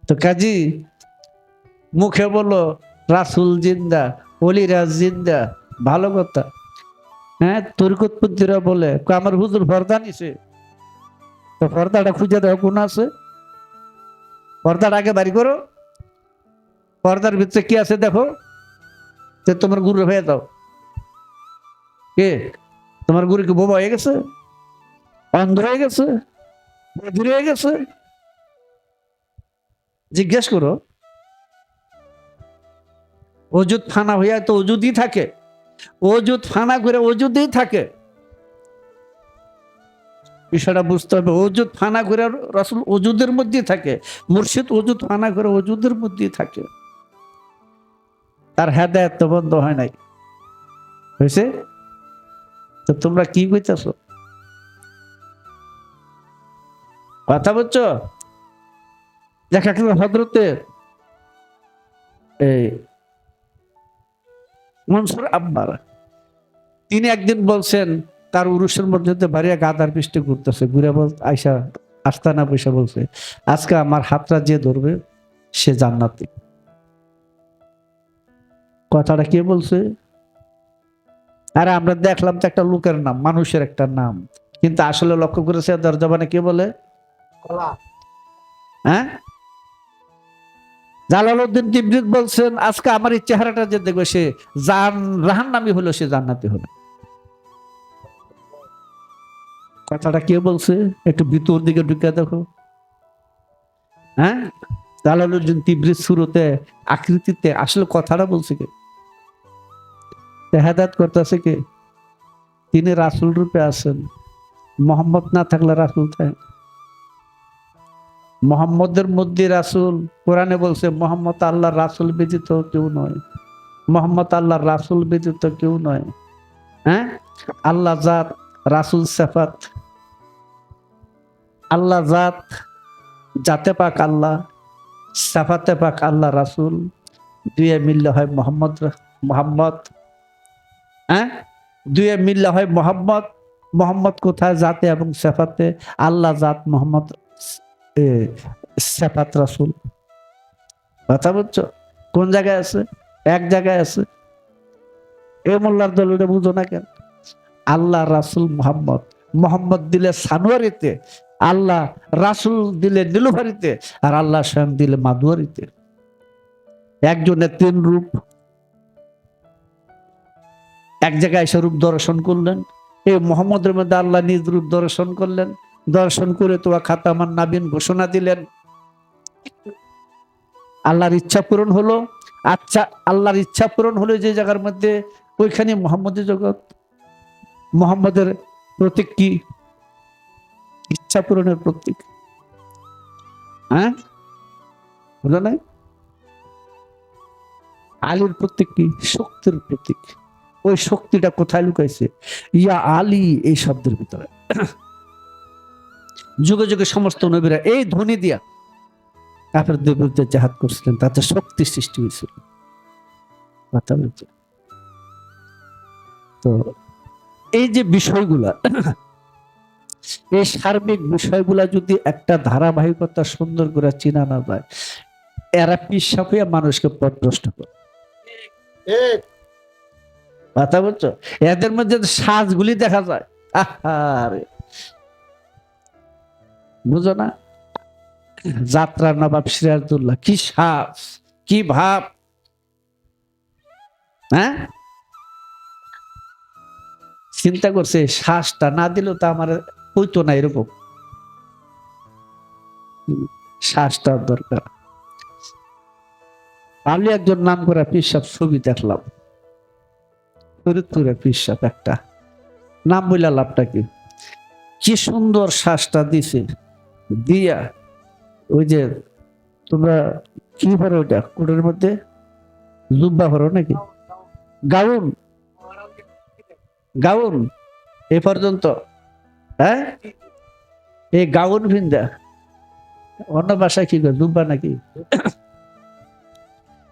তো কাজী মুখে বলো রাসূল জিন্দা, ওলিরাজ জিন্দা, ভালো কথা। হ্যাঁ, তরিকতপন্থীরা বলে আমার হুজুর পর্দা নিছে, তো পর্দাটা খুঁজে দেওয়া কোন আছে? পর্দাটা আগে বাড়ি করো, পর্দার ভিতরে কি আছে দেখো, যে তোমার গুরু হয়ে দাও। কে তোমার গুরু? কি বোবা হয়ে গেছে, অন্ধ হয়ে গেছে, বধির হয়ে গেছে? জিজ্ঞেস করো। অজুদ ফানা হইয়া তো অজুদই থাকে, অজুদ ফানা করে অজুদেই থাকে। বিষয়টা বুঝতে হবে। অজুদ ফানা করে রাসূল অজুদের মধ্যেই থাকে, মুর্শিদ অজুদ ফানা করে অজুদের মধ্যেই থাকে। তার হেদায়েত তো বন্ধ হয় নাই, হয়েছে? তো তোমরা কি কইতেছো? কথা বলছো? দেখা গেল হযরতে এই মনসুর আব্বার, তিনি একদিন বলছেন তার উরুষের মধ্যে বাড়িয়া গাদার পৃষ্ঠে ঘুরতেছে, ঘুরে বল আয়সা আস্তানা পয়সা বলছে আজকে আমার হাতটা যে ধরবে সে জান্নাতি। কথাটা কে বলছে? আরে আমরা দেখলাম তো একটা লোকের নাম, মানুষের একটা নাম, কিন্তু আসলে লক্ষ্য করেছে দরজবানে কে বলে? হ্যাঁ, জালালউদ্দিন তিবরিজ বলছেন আজকে আমার এই চেহারাটা যে দেখবে সে জাহান্নামী হলো, সে জান্নাতি হলো। কথাটা কে বলছে? একটু ভিতর দিকে ঢুকে দেখো। হ্যাঁ, জালালউদ্দিন তিবরিজ শুরুতে আকৃতিতে আসলে কথাটা বলছে কে? হেদায়েত করতেছে কে? তিনি রাসূল রূপে আছেন। মোহাম্মদ না থাকলে রাসূল থাকে? মোহাম্মদের মধ্যে রাসূল, কোরআনে বলছে মোহাম্মদ আল্লাহর রাসূল ব্যতীত কেউ নয়, মোহাম্মদ আল্লাহর রাসূল ব্যতীত কেউ নয়। হ্যাঁ, আল্লাহ জাত, রাসূল সিফাত। আল্লাহ জাত, জাতে পাক আল্লাহ, সিফাতে পাক আল্লাহ রাসূল, দুয়ে মিললে হয় মোহাম্মদ। হ্যাঁ, দুয়ে মিললে হয় মোহাম্মদ। মোহাম্মদ কোথায়? জাতে এবং সিফাতে। আল্লাহ জাত, মোহাম্মদ সিফাত, রাসূল। কথা বুঝছো? কোন জায়গায় আছে? এক জায়গায় আছে। এ মোল্লার দল এটা বুঝো না কেন? আল্লাহ, রাসূল, মোহাম্মদ। মোহাম্মদ দিলে সানোয়ারিতে, আল্লাহ রাসূল দিলে নীলুফারিতে, আর আল্লাহ স্বয়ং দিলে মাদুয়ারিতে। একজনের তিন রূপ। এক জায়গায় এসে রূপ দর্শন করলেন, এই মোহাম্মদের মধ্যে আল্লাহ নিজ রূপ দর্শন করলেন, দর্শন করে তোয়া খাতামান নাবিন ঘোষণা দিলেন। আল্লাহর ইচ্ছা পূরণ হলো। আচ্ছা, আল্লাহর ইচ্ছা পূরণ হলো যে জায়গার মধ্যে, ওইখানে মোহাম্মদের জগৎ। মোহাম্মদের প্রতীক কি? ইচ্ছা পূরণের প্রতীক। হ্যাঁ, বুঝো নাই? আলীর প্রতীক কি? শক্তির প্রতীক। ওই শক্তিটা কোথায় লুকাইছে? ইয়া আলী এই শব্দের ভিতরে। যুগে যুগে সমস্ত নবীরা এই ধ্বনি দিয়া কাফেরদের বিরুদ্ধে জিহাদ করছিলেন, তাতে শক্তি সৃষ্টি হয়েছিল। কথা বলছে। তো এই যে বিষয়গুলা, এই সার্বিক বিষয়গুলা যদি একটা ধারাবাহিকতা সুন্দর করে চিনা না যায়, এরা পিসাব হইয়া মানুষকে পথভ্রষ্ট করে। কথা বলছো? এদের মধ্যে সাজগুলি দেখা যায়, আহারে বুঝো না? যাত্রা নবাব সিরাজউদ্দৌলা, কি সাজ, কি ভাব! হ্যাঁ, চিন্তা করছে শ্বাসটা না দিলেও তো আমার হইতো না এরকম। শ্বাসটার দরকার। আমি একজন নাম করা পিসাব ছবি দেখলাম, ফরিদপুরে পিসাব একটা, নাম বইলা লাভটা কি? কি সুন্দর শ্বাসটা দিছে, দিয়া ওই যে তোমরা কি করো ওইটা কোটের মধ্যে জুব্বা করো নাকি? গাউন, গাউন এ পর্যন্ত। হ্যাঁ, এই গাউন ভিন্দা অন্য ভাষায় কি করে, জুব্বা নাকি?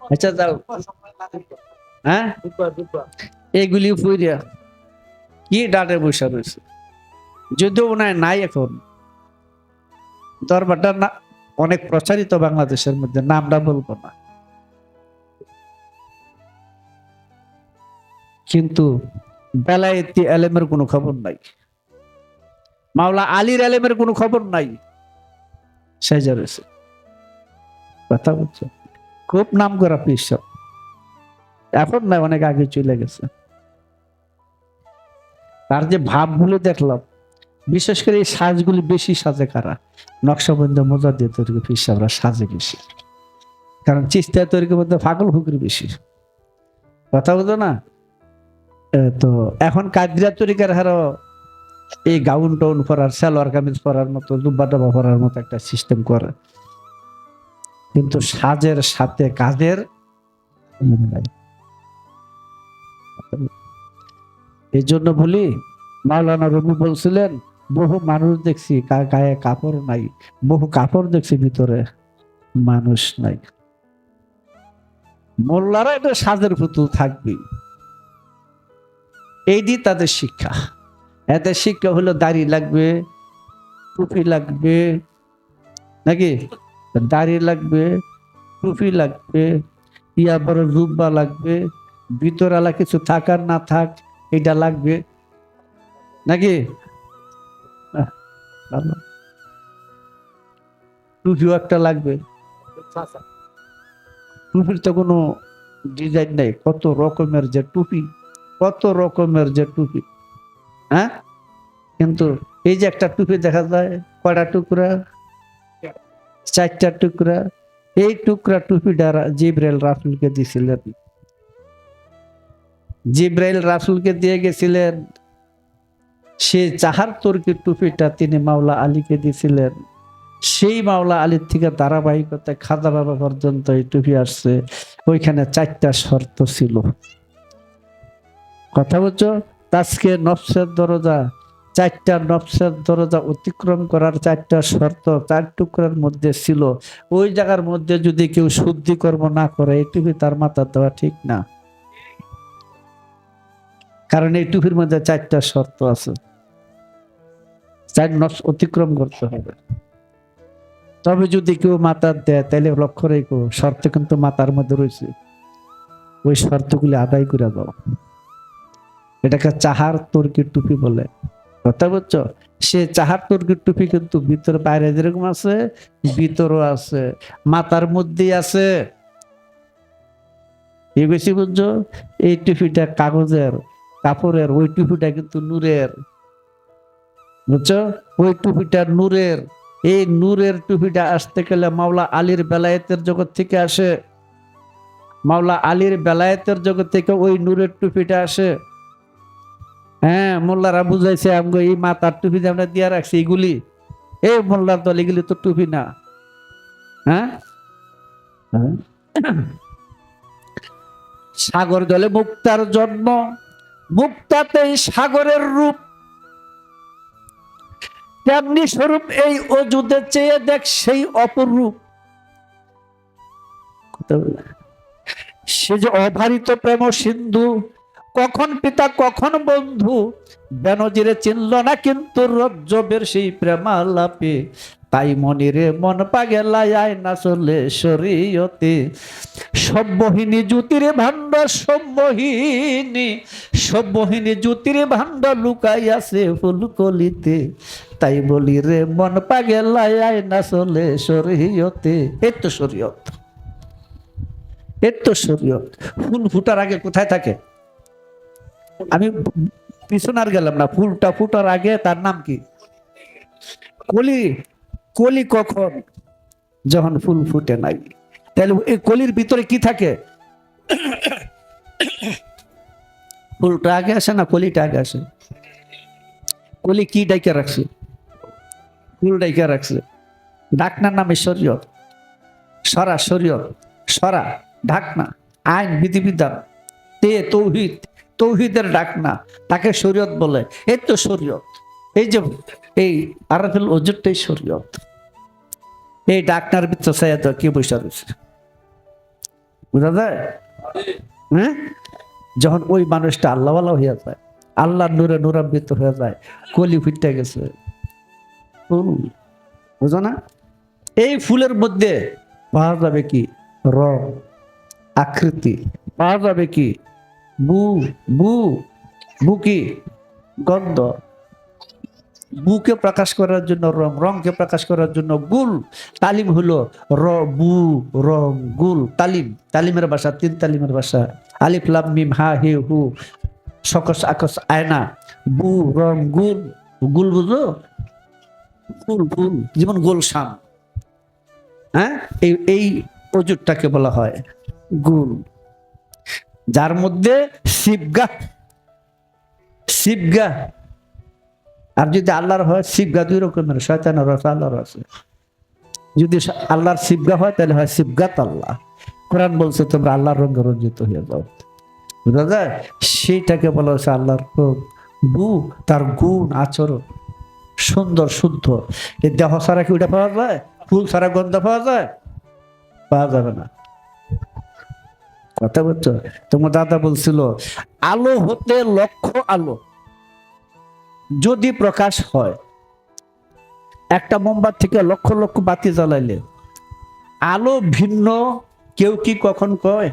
আচ্ছা যাও। হ্যাঁ, এগুলি পইরা কি ডাটে বসে রয়েছে, যদিও ওনায় নাই এখন, দরবারটা না অনেক প্রচারিত বাংলাদেশের মধ্যে, নামটা বলবো না। কিন্তু বেলায়েতি এলেমের কোনো খবর নাই, মাওলা আলীর এলেমের কোনো খবর নাই। সেজা রয়েছে, কথা বলছো, খুব নাম করা পীর সাহেব, এখন না, অনেক আগে চলে গেছে। তার যে ভাবগুলো দেখলাম, বিশেষ করে এই সাজগুলি বেশি সাজে কারা? নকশবন্দ মোজাদ্দেদ তরিকা পীর সাহেবরা সাজে বেশি, কারণ চিস্তিয়া তরিকার মধ্যে পাগল ফুকরি বেশি, কথা বলতো না। তো এখন কাদরিয়া তরিকার হারো এই গাউন টাউন পরার, সালোয়ার কামিজ পরার মতো, জুব্বা ডাবা পরার মতো একটা সিস্টেম করে, কিন্তু সাজের সাথে কাজের মিল নাই। এই জন্য বলি, মাওলানা রুমি বলছিলেন, বহু মানুষ দেখছি গায়ে কাপড় নাই, বহু কাপড় দেখছি ভিতরে মানুষ নাই। মোল্লারা এটা সাজের পুতুল থাকবে, এই দিয়ে তাদের শিক্ষা। এদের শিক্ষা হলো দাড়ি লাগবে, টুপি লাগবে, নাকি? দাড়ি লাগবে, টুপি লাগবে, ইয়া বড় জুব্বা লাগবে, ভিতরালা কিছু থাকার না থাক এটা লাগবে, নাকি? টুপিও একটা লাগবে। টুপির তো কোনো ডিজাইন নেই, কত রকমের যে টুপি, কত রকমের যে টুপি, হ্যাঁ। কিন্তু এই যে একটা টুপি দেখা যায়, কয়টা টুকরা? 4টা টুকরা। এই টুকরা টুপিটা জিবরাইল রাসূলকে দিয়েছিলেন, জিবরাইল রাসূলকে দিয়ে গেছিলেন। সে চাহার তর্কের টুপিটা তিনি মাওলা আলীকে দিয়েছিলেন। সেই মাওলা আলীর থেকে ধারাবাহিকতায় খাজা বাবা পর্যন্ত এই টুপি আসছে। ওইখানে 4টা শর্ত ছিল, কথা বলছো। আজকে নফসের দরজা, 4টা নফসের দরজা অতিক্রম করার 4টা শর্ত 4 টুকরার মধ্যে ছিল। ওই জায়গার মধ্যে যদি কেউ শুদ্ধিকর্ম না করে, এই টুপি তার মাথা দেওয়া ঠিক না, কারণ এই টুপির মধ্যে 4টা শর্ত আছে, 4 নফস অতিক্রম করতে হবে। তবে যদি কেউ মাথা দেয়, তাহলে লক্ষ্য রেখো, শর্ত কিন্তু মাথার মধ্যে রয়েছে, ওই শর্তগুলি আদায় করে দাও। এটাকে চাহার তর্কির টুপি বলে, কথা বলছো। সে চাহার তর্কির টুপি কিন্তু ভিতরে বাইরে যেরকম আছে, ভিতরও আছে, মাথার মধ্যেই আছে। এই বেশি বুঝছো, এই টুপিটা কাগজের কাপড়ের, ওই টুপিটা কিন্তু নূরের, বুঝছো, ওই টুপিটা নূরের। এই নূরের টুপিটা আসতে গেলে মাওলা আলীর বেলায়েতের জগৎ থেকে আসে, মাওলা আলীর বেলায়েতের জগৎ থেকে ওই নূরের টুপিটা আসে। হ্যাঁ, মোল্লারা বুঝাইছে আমগো এই মাথার টুপি যে আমরা দিয়া রাখছি, এগুলি এই মোল্লার দল, এগুলি তো টুপি না। হ্যাঁ, সাগর জলে মুক্তার জন্ম, মুক্তাতেই সাগরের রূপ, তেমনি স্বরূপ এই অজুদে চেয়ে দেখ সেই অপরূপ। সে যে অভারিত প্রেম সিন্ধু, কখন পিতা কখন বন্ধু, বেনজিরে চিনল না কিন্তু রজ্জবের সেই প্রেমালাপে, তাই মনিরে মন পাগেলায় না চলে শরীয়তে। সব্যহিনী জ্যোতির ভাণ্ড, সব্যহিনী সব্যহিনী জ্যোতির ভাণ্ড লুকাই আছে ফুলকলিতে, তাই বলি রে মন পাগেলায় না চলে শরীয়তে। এই তো শরীয়ত, এই তো শরীয়ত। ফুল ফুটার আগে কোথায় থাকে? আমি পিছনে আর গেলাম না, ফুলটা ফুটার আগে তার নাম কি? কলি। কলি কখন? যখন ফুল ফুটে নাই। তাহলে এই কলির ভিতরে কি থাকে? ফুলটা আগে আসে না কলিটা আগে আসে? কলি কি ডাইকে রাখছে? ফুল ডাইকে রাখছে। ডাকনার নামে শরীয়ত, সরা শরীয়ত, সরা ঢাকনা, আইন বিধিবিধান, তে তৌহিদ, তৌহিদের ডাকনা, তাকে শরীয়ত বলে। এই তো শরীয়ত। এই যে এই আরাফুল ওজুরটাই শরীয়ত। এই ডাকনার ভিতরে সায়াত কি বসে রয়েছে, বুঝা যায়? হ্যাঁ, যখন ওই মানুষটা আল্লাহওয়ালা হয়ে যায়, আল্লাহ নূরে নূরান্বিত হয়ে যায়, কলি ফুটে গেছে, বুঝো না? এই ফুলের মধ্যে পাওয়া যাবে কি রং, আকৃতি, পাওয়া যাবে কি বু বু বু কি গন্ধ, বুকে প্রকাশ করার জন্য রং, রংকে প্রকাশ করার জন্য গুল। তালিম হলো বু রং গুল। তালিম, তালিমের ভাষা, তিন তালিমের ভাষা, আলিফ লাম মিম হা হে হু সকস আকস আয়না, বু রং গুল। গুল বুঝো, ফুল ফুল যেমন গোলশান। হ্যাঁ, এই অজুরটাকে বলা হয় গুল, যার মধ্যে শিবগা, শিবগা। আর যদি আল্লাহর হয় শিবগা দুই রকমের, শয়তানের আছে আল্লাহর আছে। যদি আল্লাহর শিবগা হয় তাহলে হয় শিবগাত আল্লাহ। কোরআন বলছে তোমরা আল্লাহর রঙে রঞ্জিত হয়ে যাও, বুঝা যায়? সেইটাকে বলা হয়েছে আল্লাহর রূপ। বু তার গুণ, আচরণ সুন্দর শুদ্ধ। এই দেহ ছাড়া কি ওটা পাওয়া যায়? ফুল ছাড়া গন্ধ পাওয়া যায়? পাওয়া যাবে না। কথা বলছো? তোমার দাদা বলছিল আলো হতে লক্ষ আলো যদি প্রকাশ হয়, একটা মোমবাতি থেকে লক্ষ লক্ষ বাতি জ্বালাইলে আলো ভিন্ন কেউ কি কখন কয়?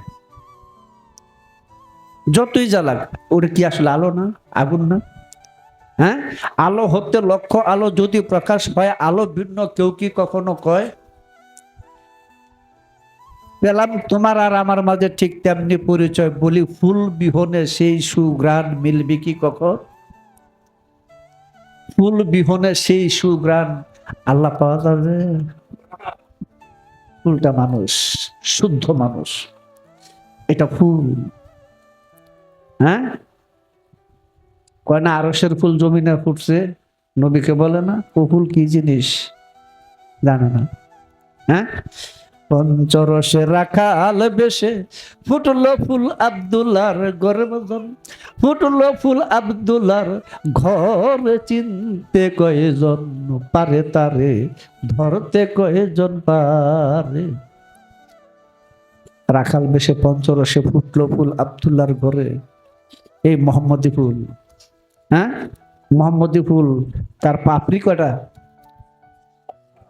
যতই জ্বালাক ওটা কি আসলে আলো না, আগুন না? হ্যাঁ, আলো হতে লক্ষ আলো যদি প্রকাশ হয়, আলো ভিন্ন কেউ কি কখনো কয়? পেলাম তোমার আর আমার মাঝে ঠিক তেমনি পরিচয়, বলি ফুল বিহনে সেই সুঘ্রাণ মিলবে কি কখন? ফুল বিহনে সেই সুঘ্রাণ আল্লাহ পাওয়া যাবে? ফুলটা মানুষ, শুদ্ধ মানুষ, এটা ফুল। হ্যাঁ, কয় না আরশের ফুল জমিনে ফুটছে, নবীকে বলে না ও ফুল কি জিনিস জানে না? হ্যাঁ, পঞ্চরসে রাখাল বেশে ফুটলো ফুল আব্দুল্লার ঘরে মজন, ফুটলো ফুল আব্দুল্লার ঘরে, চিনতে কয়জন পারে তারে, ধরতে কয়জন পারে। রাখাল বেশে পঞ্চরসে ফুটলো ফুল আব্দুল্লার ঘরে, এই মোহাম্মদী ফুল। হ্যাঁ, মোহাম্মদী ফুল তার পাপড়ি কটা?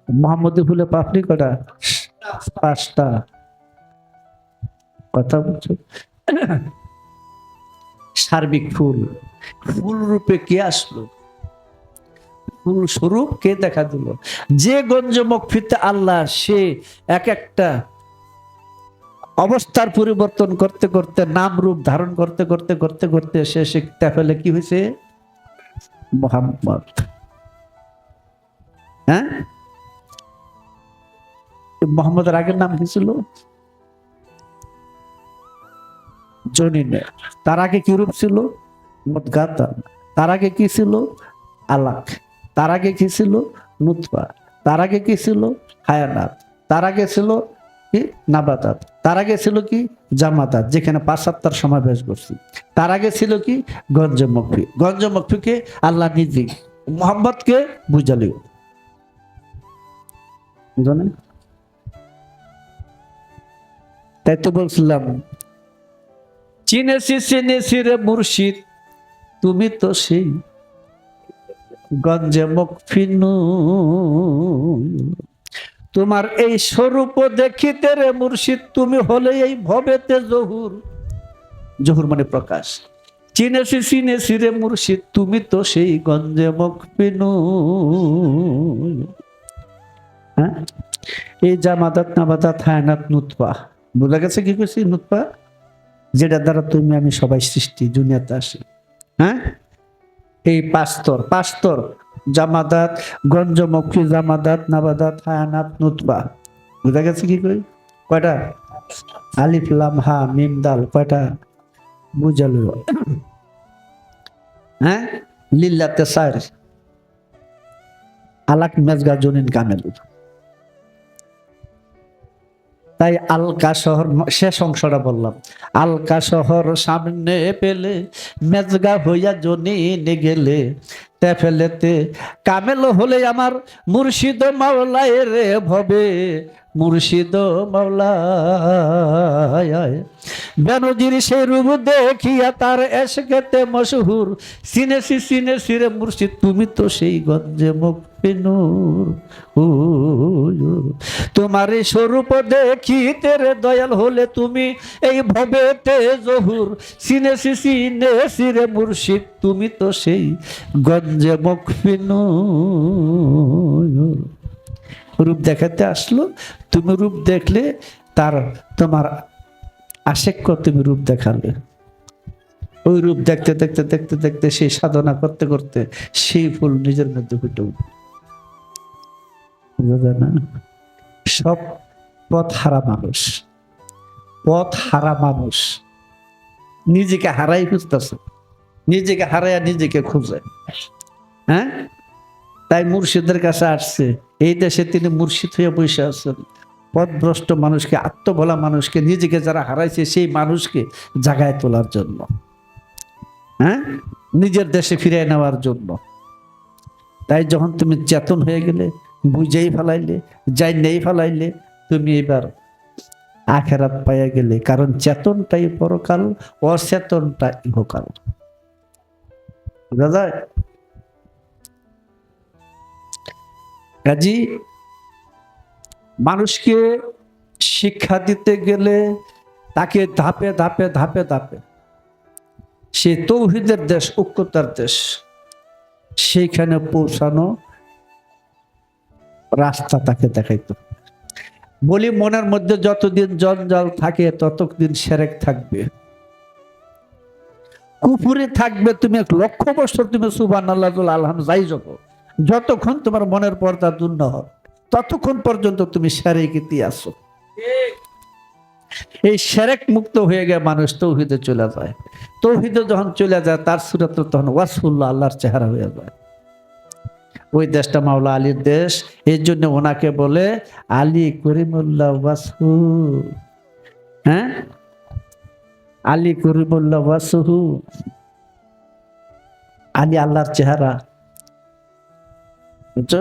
মোহাম্মদী ফুলের পাপড়ি কটা? 5টা। কথা বলছো? সার্বিক ফুল, ফুল রূপে কে আসলো? ফুল স্বরূপ কে দেখা দিল? যে গঞ্জমকফিতে আল্লাহ, সে এক একটা অবস্থার পরিবর্তন করতে করতে, নাম রূপ ধারণ করতে করতে করতে করতে শেষে ফেলে কি হয়েছে? মোহাম্মদ। হ্যাঁ, মোহাম্মদের আগের নাম কি ছিল? জনিনে। তার আগে কি রূপ ছিল? মুদগাতা। তার আগে কি ছিল? আলাক। তার আগে কি ছিল? নুতফা। তার আগে কি ছিল? হায়ানাত। তার আগে ছিল কি? নাবাতাত। তার আগে ছিল কি? জামাতাত, যেখানে 5-7টার সমাবেশ করছি। তার আগে ছিল কি? গঞ্জমকফি। গঞ্জমকফিকে আল্লাহ নিজে মোহাম্মদকে বুঝালিও জানেন। তাই তো বলছিলাম চিনেছি চিনেছি রে মুর্শিদ, তুমি তো সেই গঞ্জমকফি নূর। তোমার এই স্বরূপ দেখিতে রে মুর্শিদ, তুমি হলে এই ভবেতে জহুর। জহুর মানে প্রকাশ। চিনেছি চিনেছি রে মুর্শিদ, তুমি তো সেই গঞ্জমকফি নূর। হ্যাঁ, এই জামাদাত নাবাদাত হায়ানাত নুতফা, বোঝা গেছে কি করছি? নুতফা যেটা দ্বারা তুমি আমি সবাই সৃষ্টি দুনিয়াতে আসি। হ্যাঁ, এই 5 স্তর জামাদাত, গঞ্জমকফি, জামাদাত, নাবাদাত, হায়ানাত, নুতফা। বোঝা গেছে কি করে? কয়টা? আলিফ লাম হা মিম দাল, কয়টা বুঝালো? হ্যাঁ, লিল্লাতে সার আলাক মেজগা জনিন কামেল। তাই আলকা শহর, শেষ অংশটা বললাম, আলকা শহর সামনে পেলে মেজগা হইয়া জনিনে গেলে, তে ফেলেতে কামেল হলে আমার মুর্শিদ মাওলায় রে ভবে, মুর্শিদ মাওলা। বেনজির সেই রূপ দেখিয়া তার এশকেতে মশহুর, চিনেছি রে মুর্শিদ তুমি তো সেই গঞ্জে মুক্তি নূর। তোমার এই স্বরূপ দেখিতে রে দয়াল হলে তুমি এই ভবেতে জহুর, চিনেছি রে মুর্শিদ তুমি তো সেই গঞ্জে মুক্তি নূর। রূপ দেখাতে আসলো, তুমি রূপ দেখলে তার তোমার আশেক্য তুমি রূপ দেখালে। ওই রূপ দেখতে দেখতে দেখতে দেখতে সেই সাধনা করতে করতে সেই ফুল নিজের মধ্যে ফুটে উঠবে। না, সব পথ হারা মানুষ, পথ হারা মানুষ নিজেকে হারাই খুঁজতেছে, নিজেকে হারাইয়া নিজেকে খুঁজে। হ্যাঁ, তাই মুর্শিদের কাছে আসছে। এই দেশে তিনি মুর্শিদ হয়ে বসে আছেন, পথভ্রষ্ট মানুষকে, আত্মভোলা মানুষকে, নিজেকে যারা হারাইছে সেই মানুষকে জাগায় তোলার জন্য, হ্যাঁ, নিজের দেশে ফিরিয়ে নেওয়ার জন্য। তাই যখন তুমি চেতন হয়ে গেলে, বুঝেই ফেলাইলে, যাই নেই ফেলাইলে, তুমি এবার আখেরাত পাইয়া গেলে। কারণ চেতনটাই পরকাল, অচেতনটা ইহকাল। বুঝা যায়? কাজী মানুষকে শিক্ষা দিতে গেলে তাকে ধাপে ধাপে ধাপে ধাপে সে তৌহিদের দেশ, ঐক্যতার দেশ, সেইখানে পৌঁছানো রাস্তা তাকে দেখাইতো। বলি মনের মধ্যে যতদিন জঞ্জাল থাকে ততদিন শিরক থাকবে, কুফরি থাকবে। তুমি 1,00,000 বছর তুমি সুবহানাল্লাহ আলহামদুলিল্লাহ যাই যাবো, যতক্ষণ তোমার মনের পর্দা দূর না হয় ততক্ষণ পর্যন্ত তুমি শিরকে আছো। এই শিরক মুক্ত হয়ে গিয়ে মানুষ তৌহিদে চলে যায়। তৌহিদে যখন চলে যায় তার সুরত তখন ওয়াসফুল্লাহ, আল্লাহর চেহারা হয়ে যায়। ওই দেশটা মাওলা আলীর দেশ। এই জন্য ওনাকে বলে আলী করিমুল্লাহ ওয়াসহু। হ্যাঁ, আলী করিমুল্লাহ ওয়াসহু, আলী আল্লাহর চেহারা। বুঝছো?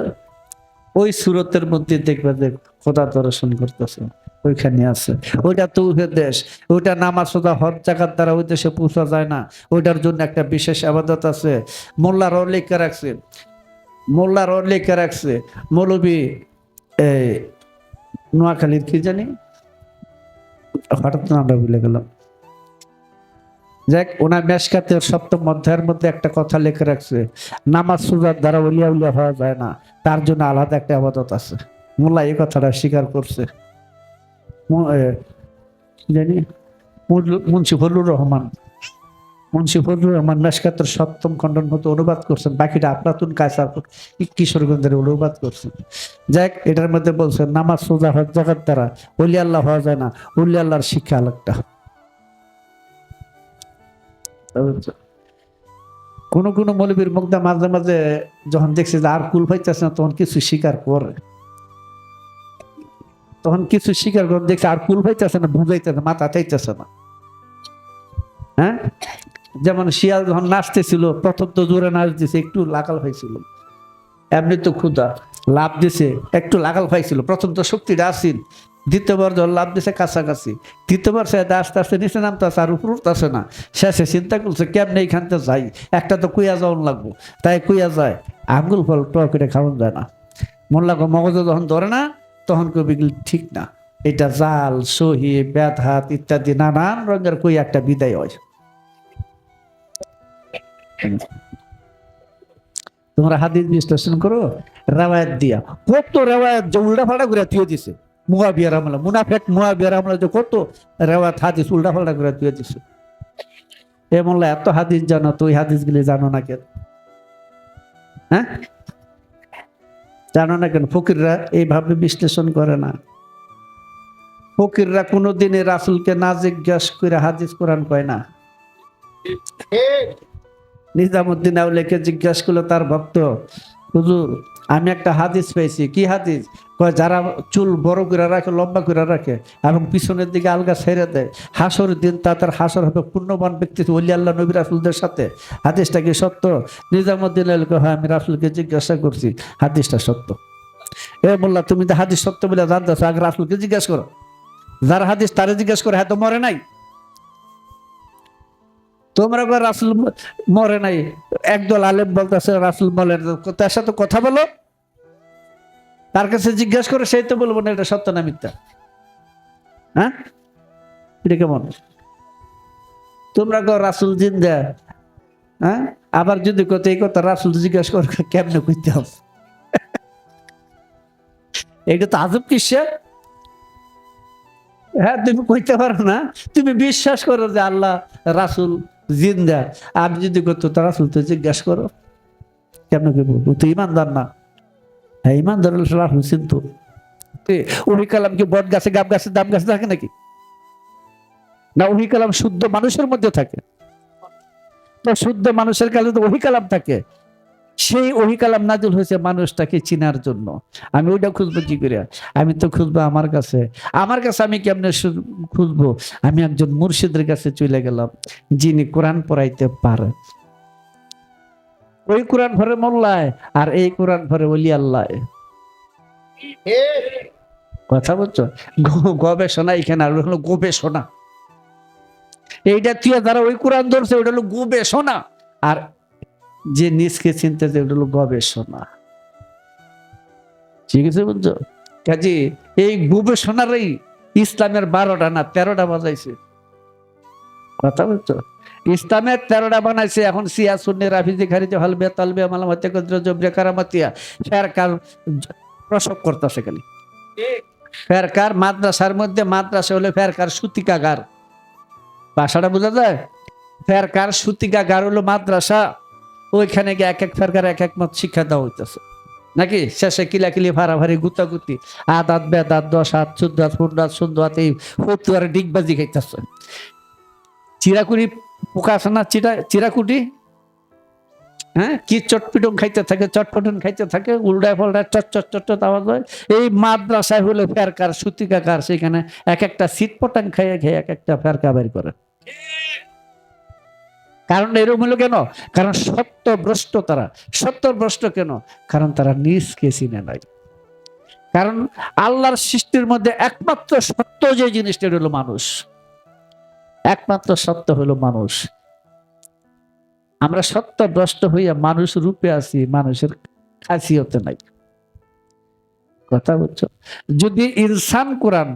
ওই সুরতের মধ্যে দেখবে যে খোদা দর্শন করতেছে, ওইখানে আছে। ওইটা তৌহিদের দেশ, ওইটা নামাজ সোজা হজ জাকাত দ্বারা ওই দেশে পৌঁছা যায় না। ওইটার জন্য একটা বিশেষ আবাদত আছে। মোল্লারও লেখা রাখছে, মোল্লারও লেখা রাখছে মৌলবী নোয়াখালীর কি জানি, হঠাৎ নামটা ভুলে গেলাম। যাক, ওনার মেশকাতের 7ম অধ্যায়ের মধ্যে একটা কথা লিখে রাখছে, নামাজ সুজার দ্বারা উলিয়া উলিয়া হওয়া যায় না, তার জন্য আলাদা একটা আবাদত আছে। মোল্লা এই কথাটা স্বীকার করছে। জানি মুন্সি ফজলুর রহমান, মুন্সি ফজলুর রহমান মেশকাতের 7ম খণ্ডের মতো অনুবাদ করছেন। বাকিটা আফলাতুন কায়সার কিশোরগঞ্জের অনুবাদ করছেন। যাক, এটার মধ্যে বলছেন নামাজ সুজা হজ জাকাত দ্বারা উলিয়া আল্লাহ হওয়া যায় না, উলিয়া আল্লাহর শিক্ষা আলাদা। কোন কোন মৌলবীর মুগ্ধা মাঝে মাঝে যখন দেখছে যে আর কুল পাইতেছে না, তখন কিছু স্বীকার করে, তখন কিছু স্বীকার করে দেখছে আর কুল পাইতেছে না, বুঝাইতেছে, মাথা চাইতেছে না। হ্যাঁ, যেমন শিয়াল যখন নাচতেছিল, প্রথম তো জোরে নাচ দিছে, একটু লাগাল হয়েছিল, এমনি তো ক্ষুধা লাভ দিছে, একটু লাগাল পাইছিল, প্রথম তো শক্তিটা আসিল, দ্বিতীয়বার যখন লাভ দিছে কাছাকাছি, তৃতীয়বার সে আস্তে আস্তে নিচে নামতেছে আর উপর উঠতেছে না। শেষে চিন্তা করছে কেমনে এইখানতে যাই, একটা তো কুইয়া যাওয়ান লাগবো। তাই কুইয়া যায়, আঙ্গুল ফল টক করে খাওয়ান যায় না। মোল্লা মগজে যখন ধরে না, তখন কবি ঠিক না, এটা জাল, সহি, ব্যাধাত ইত্যাদি নানান রঙের কই একটা বিদায় হয়। তোমরা হাদিস বিশ্লেষণ করো রেওয়ায়াত দিয়া, কত রেওয়ায়াত যে উল্টা ফাল্টা করে দিয়ে দিছে। মুআবিয়া রাহমাতুল্লাহ, মুনাফিক মুআবিয়া রাহমাতুল্লাহ যে কত রেওয়ায়াত হাদিস উল্টা ফাল্টা করে দিয়ে দিছে। এ মোল্লা এত হাদিস জানো, তো ওই হাদিসগুলি জানো না কেন? হ্যাঁ, জানো না কেন? ফকিররা এইভাবে বিশ্লেষণ করে না। ফকিররা কোনোদিনই রাসূলকে না জিজ্ঞাসা করে হাদিস কোরআন কয় না। নিজামুদ্দিন আউলিয়াকে জিজ্ঞাসা করলো তার ভক্ত, হুজুর আমি একটা হাদিস পেয়েছি। কি হাদিস? কয় যারা চুল বড় করে রাখে, লম্বা করে রাখে এবং পিছনের দিকে আলগা ছেড়ে দেয়, হাসর দিন তাদের হাসর হবে পূর্ণবান ব্যক্তি ওলি আল্লাহ নবী রাসূলদের সাথে। হাদিসটা কি সত্য? নিজামুদ্দিন আউলিয়া কয় হ্যাঁ, আমি রাসূলকে জিজ্ঞাসা করছি, হাদিসটা সত্য। এ মোল্লা, তুমি তো হাদিস সত্য বলে জানতেছো, আগে রাসূলকে জিজ্ঞেস করো। যার হাদিস তারে জিজ্ঞেস করে, হ্যাঁ তো মরে নাই। তোমরা রাসূল মরে নাই, একদল আলেম বলতেছে রাসূল মরেন, তার সাথে কথা বলো, তার কাছে জিজ্ঞেস করে, সেই তো বলবো না এটা সত্য না মিথ্যা। হ্যাঁ, এটা কেমন? তোমরা রাসূল জিন্দা, হ্যাঁ, আবার যদি কত এই কথা রাসূল জিজ্ঞেস করে কেমনে কইতে হবে? এটা তো আজব কিসা। হ্যাঁ, তুমি কইতে পারো না, তুমি বিশ্বাস করো যে আল্লাহ রাসূল জিন্দা, আমি যদি করতো তা রাসূল তো জিজ্ঞাসা করো কেমনে কি বলবো? তুই ইমানদার না। হ্যাঁ, ইমানদার রাসূল চিনতো। ওহি কালাম কি বট গাছে, গাব গাছে, দাম গাছে থাকে নাকি? না, ওহি কালাম শুদ্ধ মানুষের মধ্যে থাকে। তো শুদ্ধ মানুষের কাছে তো ওহি কালাম থাকে। সেই ওহি কালাম নাযিল হয়েছে মানুষটাকে চিনার জন্য। আমি ওইটা খুঁজবো কি করে? আমি তো খুঁজবো আমার কাছে। আমার কাছে আমি কেমনে খুঁজবো? আমি একজন মুর্শিদের কাছে চলে গেলাম, যিনি কোরআন পড়াইতে পারে। ওই কোরআন ভরে মোল্লায়, আর এই কোরআন ভরে ওলি আল্লাহ। কথা বলছো? গবেষণা এখানে আর হলো গবেষণা। এইটা তুই যারা ওই কোরআন ধরছে ওটা হলো গবেষণা, আর যে নিজকে চিনতেছে ওটা হলো গবেষণা। ঠিক আছে, বুঝছো? কাজে এই গবেষণারই ইসলামের 12টা না 13টা বাজাইছে। কথা বলছো? ইসলামের 13টা বানাইছে। এখন সিয়া সুন্নি রাফিজি খারিজি হলবে তালবে মালামাতে কদ্র জবরে কারামাতিয়া ফেরকার প্রসব করতেছে খালি। ফেরকার মাদ্রাসার মধ্যে, মাদ্রাসা হলো ফেরকার সুতিকাগার। ভাষাটা বোঝা যায়? ফেরকার সুতিকাগার হলো মাদ্রাসা। ওইখানে গিয়ে এক এক ফেরকার এক এক মত শিক্ষা দেওয়া হইতেছে নাকি? শেষে কিলাকিলি ভাড়াভাড়ি গুতাগুতি, আদাত বেদাত 10 হাত 14 হাত 15 হাত 16 হাত এই ফতুয়ার ডিগবাজি খাইতেছে। চিরাকুড়ি পোকা আছে না, চিরাকুটি, হ্যাঁ, কি চটপিটন খাইতে থাকে, চটপটন খাইতে থাকে, উল্টায় পাল্টায় চট চট চট চট আওয়াজ হয়। এই মাদ্রাসায় হলো ফেরকার সুতিকাগার, সেখানে এক একটা সিট পটাং খাইয়ে খেয়ে এক একটা ফেরকা বের করে। কারণ এরকম হলো কেন? কারণ সত্য ভ্রষ্ট তারা। সত্য ভ্রষ্ট কেন? কারণ তারা নিজকে চিনে নাই। কারণ আল্লাহর সৃষ্টির মধ্যে একমাত্র সত্য যে জিনিসটা হলো মানুষ। একমাত্র সত্য হলো মানুষ। আমরা সত্য ভ্রষ্ট হইয়া মানুষ রূপে আছি, মানুষের খাসিয়তে নাই। কথা বলছো? যদি ইনসান কোরআন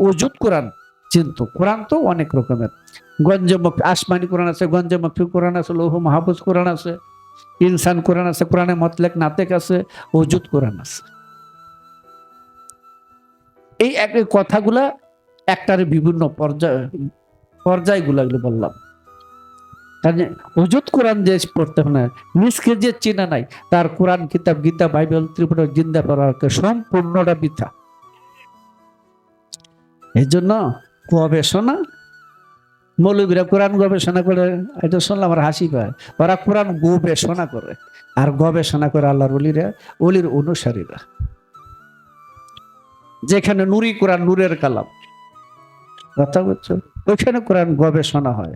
ওজুদ কোরআন চিনতো। কোরআন তো অনেক রকমের, গঞ্জমুখী আসমানি কোরআন আছে, গঞ্জমুখী কোরআন আছে, লৌহ মাহফুজ কোরআন আছে, ইনসান কোরআন আছে, কোরআনে মতলেক নাতেক আছে, ওজুদ কোরআন আছে। এই কথাগুলা একটার বিভিন্ন পর্যায়গুলো বললাম। ওজুদ কোরআন যে পড়তে হবে না, নিজকে যে চিনা নাই, তার কোরআন কিতাব, গীতা, বাইবেল, ত্রিপুরা জিন্দা পড়ার সম্পূর্ণটা বৃথা। এই জন্য গবেষণা, মৌলবীরা কোরআন গবেষণা করে, এটা শুনলে আমার হাসি পায়। ওরা কোরআন গবেষণা করে, আর গবেষণা করে আল্লাহর অলির অনুসারীরা। যেখানে নুরি কোরআন, নূরের কালাম, কথা বলছো, ওইখানে কোরআন গবেষণা হয়।